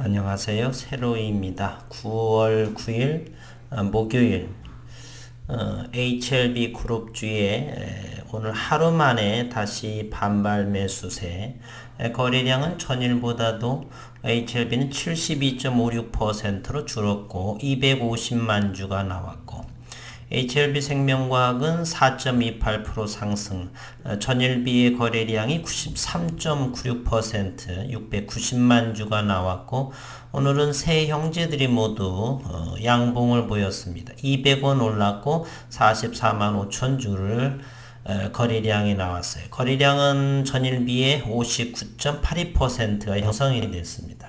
안녕하세요. 세로이입니다. 9월 9일 목요일 HLB 그룹주에 오늘 하루 만에 다시 반발 매수세. 거래량은 전일보다도 HLB는 72.56%로 줄었고 250만 주가 나왔고, HLB 생명과학은 4.28% 상승, 전일비의 거래량이 93.96%, 690만 주가 나왔고, 오늘은 세 형제들이 모두 양봉을 보였습니다. 200원 올랐고 44만 5천 주를 거래량이 나왔어요. 거래량은 전일비의 59.82%가 형성이 됐습니다.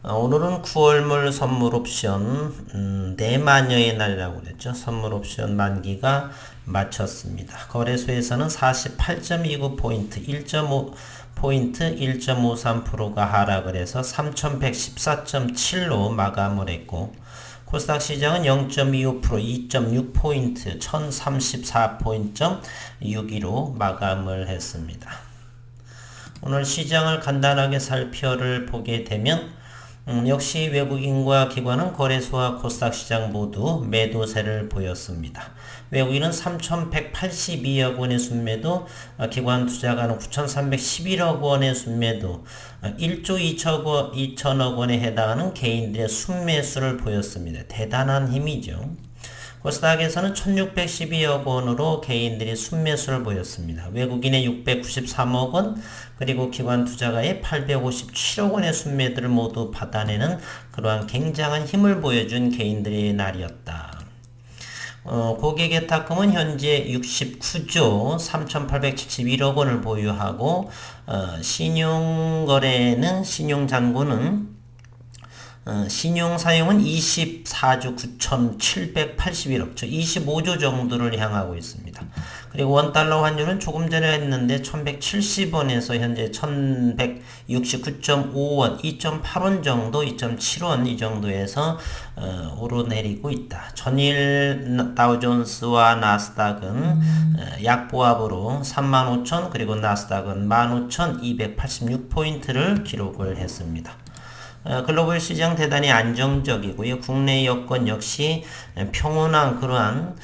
오늘은 9월물 선물 옵션 4만여의 날이라고 그랬죠. 선물 옵션 만기가 마쳤습니다. 거래소에서는 48.29포인트 1.5포인트 1.53%가 하락을 해서 3114.7로 마감을 했고, 코스닥 시장은 0.25% 2.6포인트 1034포인트.62로 마감을 했습니다. 오늘 시장을 간단하게 살펴를 보게 되면 역시 외국인과 기관은 거래소와 코스닥 시장 모두 매도세를 보였습니다. 외국인은 3,182억 원의 순매도, 기관 투자가는 9,311억 원의 순매도, 1조 2천억 원에 해당하는 개인들의 순매수를 보였습니다. 대단한 힘이죠. 코스닥에서는 1612억 원으로 개인들이 순매수를 보였습니다. 외국인의 693억 원, 그리고 기관 투자가의 857억 원의 순매들을 모두 받아내는 그러한 굉장한 힘을 보여준 개인들의 날이었다. 고객예탁금은 현재 69조 3,871억 원을 보유하고, 신용잔고는 신용 사용은 24조 9,781억, 25조 정도를 향하고 있습니다. 그리고 원달러 환율은 조금 전에 했는데 1170원에서 현재 1169.5원, 2.8원 정도, 2.7원 이 정도에서 오르내리고 있다. 전일 다우존스와 나스닥은 약보합으로 35,000, 그리고 나스닥은 15,286포인트를 기록을 했습니다. 글로벌 시장 대단히 안정적이고요. 국내 여건 역시 평온한 그러한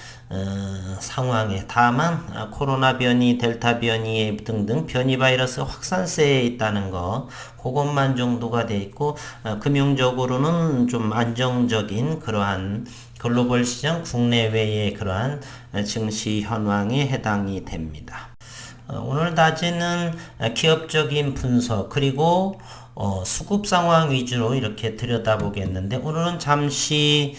상황에, 다만 코로나 변이, 델타 변이 등등 변이 바이러스 확산세에 있다는 거, 그것만 정도가 돼 있고, 금융적으로는 좀 안정적인 그러한 글로벌 시장 국내외의 그러한 증시 현황에 해당이 됩니다. 오늘 낮에는 기업적인 분석, 그리고 수급 상황 위주로 이렇게 들여다보겠는데, 오늘은 잠시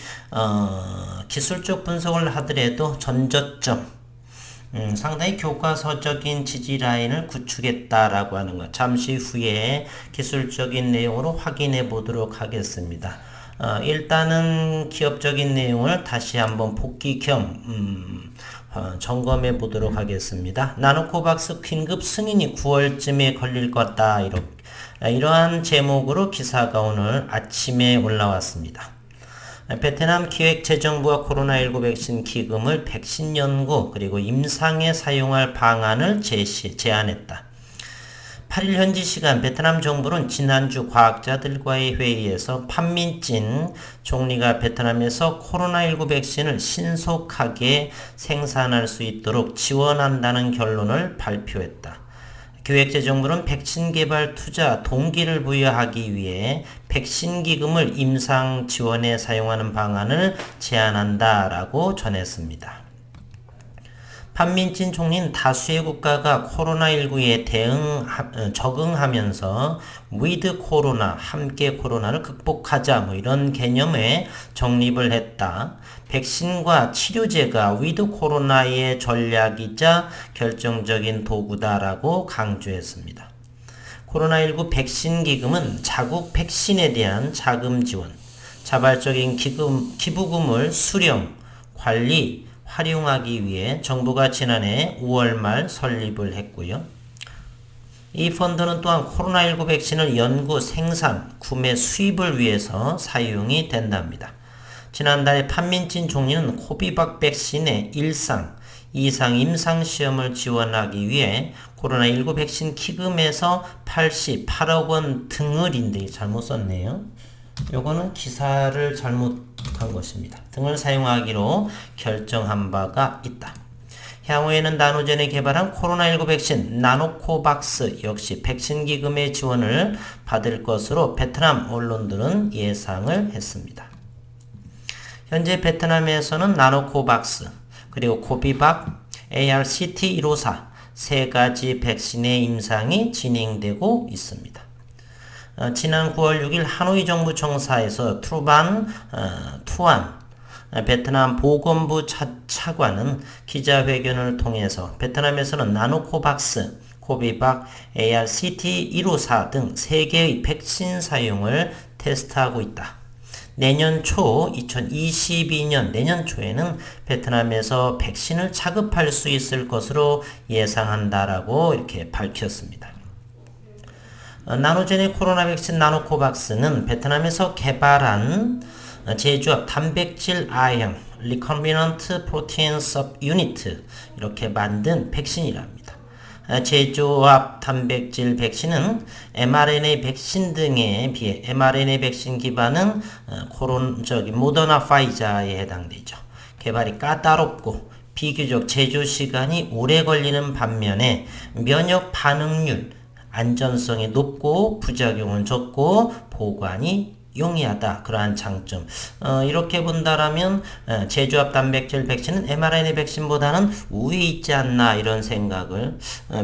기술적 분석을 하더라도 전저점, 상당히 교과서적인 지지 라인을 구축했다라고 하는 것, 잠시 후에 기술적인 내용으로 확인해 보도록 하겠습니다. 일단은 기업적인 내용을 다시 한번 복귀 겸 점검해 보도록 하겠습니다. 나노코박스 긴급 승인이 9월쯤에 걸릴 거다, 이러한 제목으로 기사가 오늘 아침에 올라왔습니다. 베트남 기획재정부와 코로나19 백신 기금을 백신 연구 그리고 임상에 사용할 방안을 제안했다. 8일 현지 시간 베트남 정부는 지난주 과학자들과의 회의에서 판민진 총리가 베트남에서 코로나19 백신을 신속하게 생산할 수 있도록 지원한다는 결론을 발표했다. 기획재정부는 백신 개발 투자 동기를 부여하기 위해 백신 기금을 임상 지원에 사용하는 방안을 제안한다라고 전했습니다. 판민진 총리는 다수의 국가가 코로나19에 적응하면서 위드 코로나, 함께 코로나를 극복하자, 이런 개념에 정립을 했다. 백신과 치료제가 위드 코로나의 전략이자 결정적인 도구다라고 강조했습니다. 코로나19 백신 기금은 자국 백신에 대한 자금 지원, 자발적인 기부금을 수령, 관리, 활용하기 위해 정부가 지난해 5월 말 설립을 했고요. 이 펀드는 또한 코로나19 백신을 연구, 생산, 구매, 수입을 위해서 사용이 된답니다. 지난달에 판민진 총리는 코비박 백신의 1상, 2상 임상시험을 지원하기 위해 코로나19 백신 기금에서 88억 원 등을인데 잘못 썼네요. 요거는 기사를 잘못한 것입니다. 등을 사용하기로 결정한 바가 있다. 향후에는 나노젠이 개발한 코로나19 백신 나노코박스 역시 백신 기금의 지원을 받을 것으로 베트남 언론들은 예상을 했습니다. 현재 베트남에서는 나노코박스, 그리고 코비박, ARCT154 세 가지 백신의 임상이 진행되고 있습니다. 지난 9월 6일 하노이 정부청사에서 투안 베트남 보건부 차관은 기자회견을 통해서 베트남에서는 나노코박스, 코비박, ARCT154 등 3개의 백신 사용을 테스트하고 있다. 내년 초 2022년 내년 초에는 베트남에서 백신을 차급할 수 있을 것으로 예상한다라고 이렇게 밝혔습니다. 나노젠의 코로나 백신 나노코박스는 베트남에서 개발한 제조합 단백질 R형 Recombinant Protein Subunit 이렇게 만든 백신이랍니다. 제조합 단백질 백신은 mRNA 백신 등에 비해 mRNA 백신 기반은 모더나 파이자에 해당되죠. 개발이 까다롭고 비교적 제조 시간이 오래 걸리는 반면에 면역 반응률, 안전성이 높고 부작용은 적고 보관이 용이하다. 그러한 장점. 이렇게 본다라면 제조합 단백질 백신은 mRNA 백신보다는 우위에 있지 않나 이런 생각을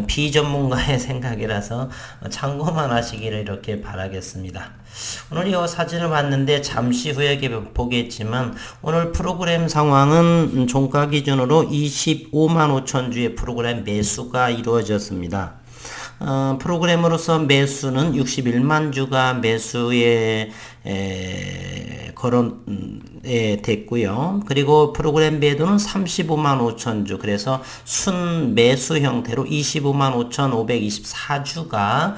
비전문가의 생각이라서 참고만 하시기를 이렇게 바라겠습니다. 오늘 이 사진을 봤는데 잠시 후에 보겠지만 오늘 프로그램 상황은 종가 기준으로 25만 5천 주의 프로그램 매수가 이루어졌습니다. 프로그램으로서 매수는 61만 주가 매수에 됐고요. 그리고 프로그램 매도는 35만 5천 주. 그래서 순 매수 형태로 25만 5,524주가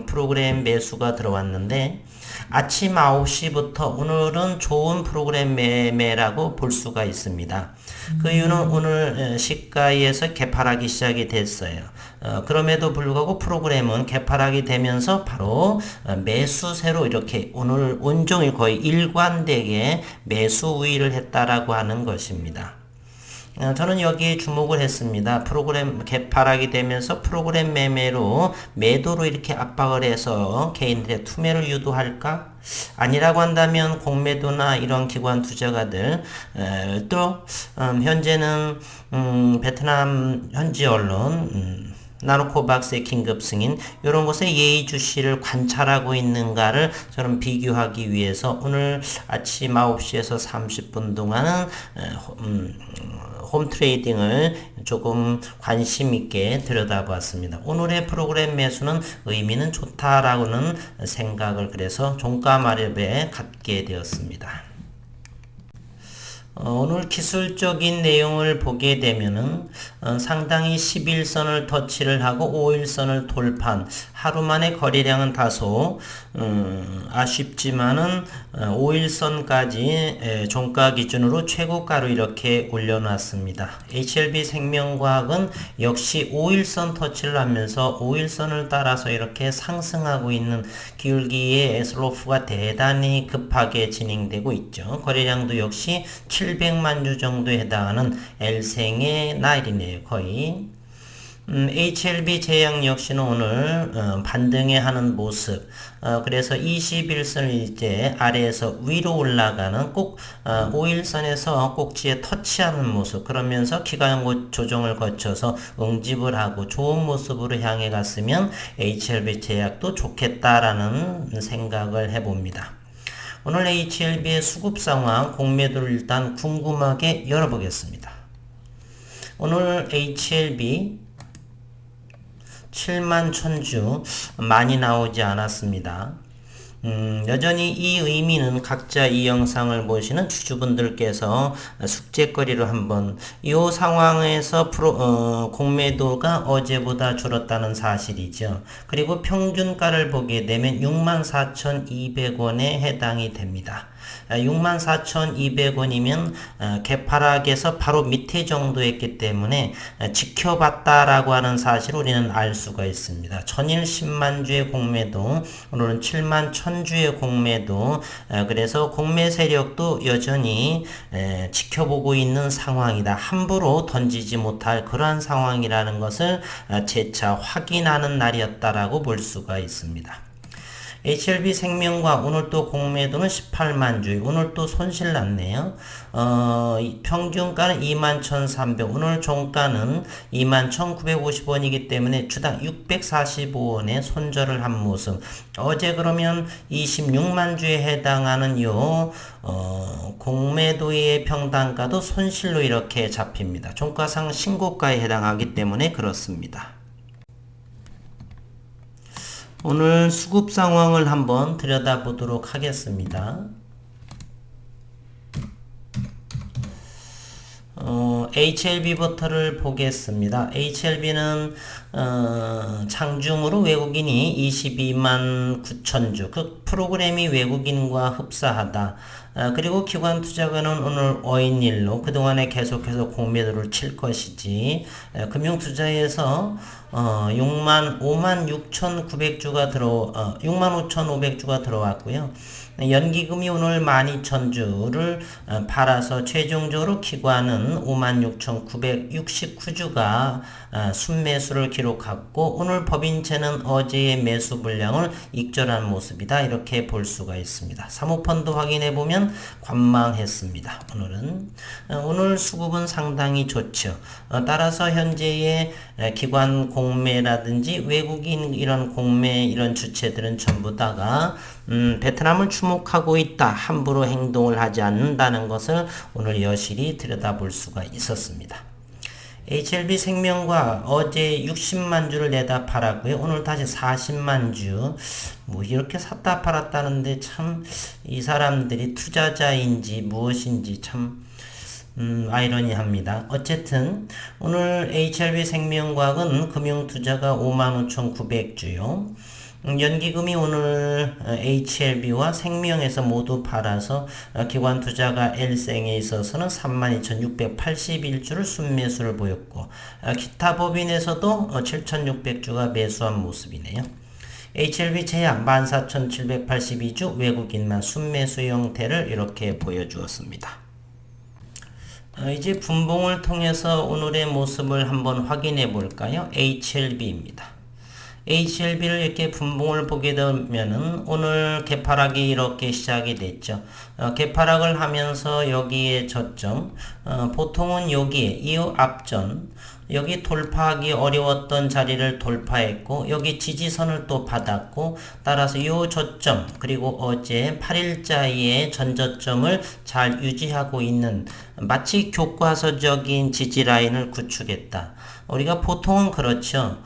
프로그램 매수가 들어왔는데 아침 9시부터 오늘은 좋은 프로그램 매매라고 볼 수가 있습니다. 그 이유는 오늘 시가에서 개팔하기 시작이 됐어요. 그럼에도 불구하고 프로그램은 개팔하게 되면서 바로 매수세로 이렇게 오늘 온종일 거의 일관되게 매수 우위를 했다라고 하는 것입니다. 저는 여기에 주목을 했습니다. 프로그램 개팔하게 되면서 프로그램 매매로 매도로 이렇게 압박을 해서 개인들의 투매를 유도할까? 아니라고 한다면 공매도나 이런 기관 투자가들 또 현재는 베트남 현지 언론 나노코박스의 긴급 승인 이런 것에 예의주시를 관찰하고 있는가를 저는 비교하기 위해서 오늘 아침 9시에서 30분 동안은 홈트레이딩을 조금 관심 있게 들여다봤습니다. 오늘의 프로그램 매수는 의미는 좋다라고는 생각을 그래서 종가 마렵에 갖게 되었습니다. 오늘 기술적인 내용을 보게 되면은 상당히 11선을 터치를 하고 5일선을 돌파한 하루 만에 거래량은 다소 아쉽지만은 5일선까지 종가 기준으로 최고가로 이렇게 올려놨습니다. HLB 생명과학은 역시 5일선 터치를 하면서 5일선을 따라서 이렇게 상승하고 있는 기울기의 슬로프가 대단히 급하게 진행되고 있죠. 거래량도 역시 700만 주 정도에 해당하는 L생의 날이네요. 거의. HLB 제약 역시는 오늘 반등해 하는 모습. 그래서 21선을 이제 아래에서 위로 올라가는 꼭 5일선에서 꼭지에 터치하는 모습. 그러면서 기간 조정을 거쳐서 응집을 하고 좋은 모습으로 향해 갔으면 HLB 제약도 좋겠다라는 생각을 해봅니다. 오늘 HLB의 수급 상황, 공매도를 일단 궁금하게 열어보겠습니다. 오늘 HLB 7만 1000주 많이 나오지 않았습니다. 여전히 이 의미는 각자 이 영상을 보시는 주주분들께서 숙제거리로 한번 이 상황에서 공매도가 어제보다 줄었다는 사실이죠. 그리고 평균가를 보게 되면 64,200원에 해당이 됩니다. 64,200원이면 개파락에서 바로 밑에 정도였기 때문에 지켜봤다라고 하는 사실을 우리는 알 수가 있습니다. 전일 10만 주의 공매도, 오늘은 7만 1000주의 공매도, 그래서 공매 세력도 여전히 지켜보고 있는 상황이다. 함부로 던지지 못할 그러한 상황이라는 것을 재차 확인하는 날이었다라고 볼 수가 있습니다. HLB 생명과 오늘 또 공매도는 18만 주, 오늘 또 손실 났네요. 평균가는 21,300, 오늘 종가는 21,950원이기 때문에 주당 645원의 손절을 한 모습. 어제 그러면 26만 주에 해당하는 요 공매도의 평단가도 손실로 이렇게 잡힙니다. 종가상 신고가에 해당하기 때문에 그렇습니다. 오늘 수급 상황을 한번 들여다보도록 하겠습니다. HLB부터를 보겠습니다. HLB는 장중으로 외국인이 22만 9천 주, 그 프로그램이 외국인과 흡사하다. 그리고 기관 투자가는 오늘 어인일로 그동안에 계속해서 공매도를 칠 것이지, 금융투자에서 65,900주가 65,500주가 들어왔고요. 연기금이 오늘 12,000주를 팔아서 최종적으로 기관은 56,969주가 순매수를 기록했고, 오늘 법인채는 어제의 매수 분량을 익절한 모습이다. 이렇게 볼 수가 있습니다. 사모펀드 확인해보면 관망했습니다. 오늘 수급은 상당히 좋죠. 따라서 현재의 기관 공매라든지 외국인 이런 공매 이런 주체들은 전부 다가 베트남을 주목하고 있다. 함부로 행동을 하지 않는다는 것을 오늘 여실히 들여다볼 수가 있었습니다. HLB 생명과 어제 60만 주를 내다 팔았고요. 오늘 다시 40만 주. 뭐 이렇게 샀다 팔았다는데 참 이 사람들이 투자자인지 무엇인지 참 아이러니합니다. 어쨌든 오늘 HLB 생명과학은 금융투자가 55,900주요. 연기금이 오늘 HLB와 생명에서 모두 팔아서 기관 투자가 L생에 있어서는 32,681주를 순매수를 보였고, 기타 법인에서도 7,600주가 매수한 모습이네요. HLB 제약 14,782주 외국인만 순매수 형태를 이렇게 보여주었습니다. 이제 분봉을 통해서 오늘의 모습을 한번 확인해 볼까요? HLB입니다. HLB를 이렇게 분봉을 보게 되면은 오늘 개파락이 이렇게 시작이 됐죠. 개파락을 하면서 여기에 저점, 보통은 여기에 이후 앞전, 여기 돌파하기 어려웠던 자리를 돌파했고, 여기 지지선을 또 받았고, 따라서 이 저점, 그리고 어제 8일자의 전저점을 잘 유지하고 있는, 마치 교과서적인 지지라인을 구축했다. 우리가 보통은 그렇죠.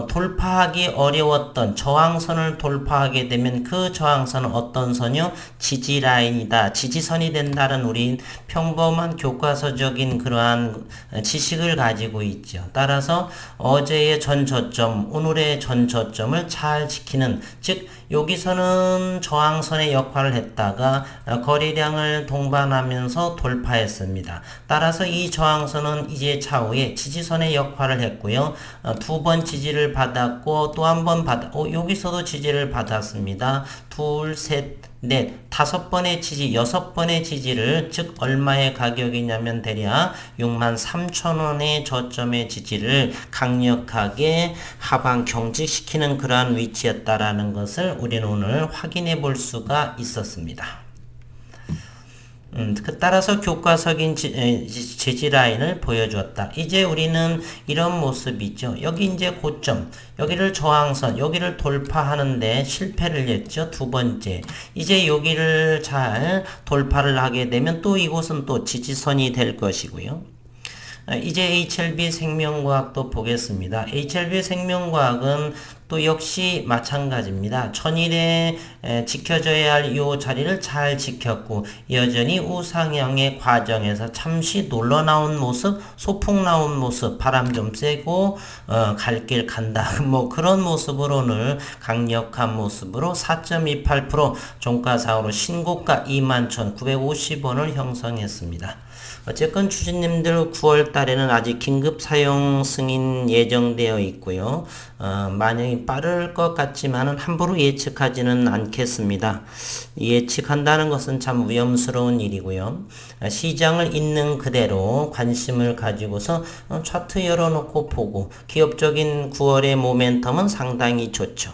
돌파하기 어려웠던 저항선을 돌파하게 되면 그 저항선은 어떤 선이요? 지지라인이다. 지지선이 된다는 우리 평범한 교과서적인 그러한 지식을 가지고 있죠. 따라서 어제의 전저점, 오늘의 전저점을 잘 지키는, 즉 여기서는 저항선의 역할을 했다가 거래량을 동반하면서 돌파했습니다. 따라서 이 저항선은 이제 차후에 지지선의 역할을 했고요. 두 번 지지를 받았고 또 한 번 여기서도 지지를 받았습니다. 둘, 셋, 넷, 5번의 지지, 6번의 지지를, 즉 얼마의 가격이냐면 대략 63,000원의 저점의 지지를 강력하게 하방 경직시키는 그러한 위치였다라는 것을 우리는 오늘 확인해 볼 수가 있었습니다. 따라서 교과서적인 지지라인을 보여주었다. 이제 우리는 이런 모습이죠. 여기 이제 고점, 여기를 저항선, 여기를 돌파하는데 실패를 했죠. 두 번째. 이제 여기를 잘 돌파를 하게 되면 또 이곳은 또 지지선이 될 것이고요. 이제 HLB 생명과학도 보겠습니다. HLB 생명과학은 또 역시 마찬가지입니다. 천일에 지켜져야 할 이 자리를 잘 지켰고 여전히 우상향의 과정에서 잠시 놀러 나온 모습, 소풍 나온 모습, 바람 좀 쐬고 갈 길 간다. 뭐 그런 모습으로 오늘 강력한 모습으로 4.28% 종가상으로 신고가 21,950원을 형성했습니다. 어쨌건 주주님들 9월 달에는 아직 긴급 사용 승인 예정되어 있고요. 만약에 빠를 것 같지만은 함부로 예측하지는 않겠습니다. 예측한다는 것은 참 위험스러운 일이고요. 시장을 있는 그대로 관심을 가지고서 차트 열어놓고 보고 기업적인 9월의 모멘텀은 상당히 좋죠.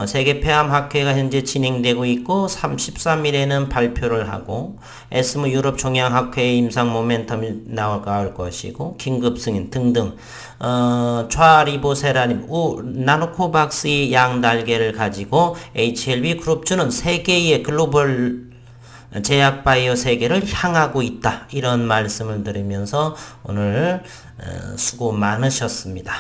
세계 폐암학회가 현재 진행되고 있고 13일에는 발표를 하고 에스모 유럽 종양학회의 임상 모멘텀이 나올 것이고 긴급 승인 등등 좌리보세라님 나노코박스의 양달개를 가지고 HLB 그룹주는 세계의 글로벌 제약바이오 세계를 향하고 있다. 이런 말씀을 드리면서 오늘 수고 많으셨습니다.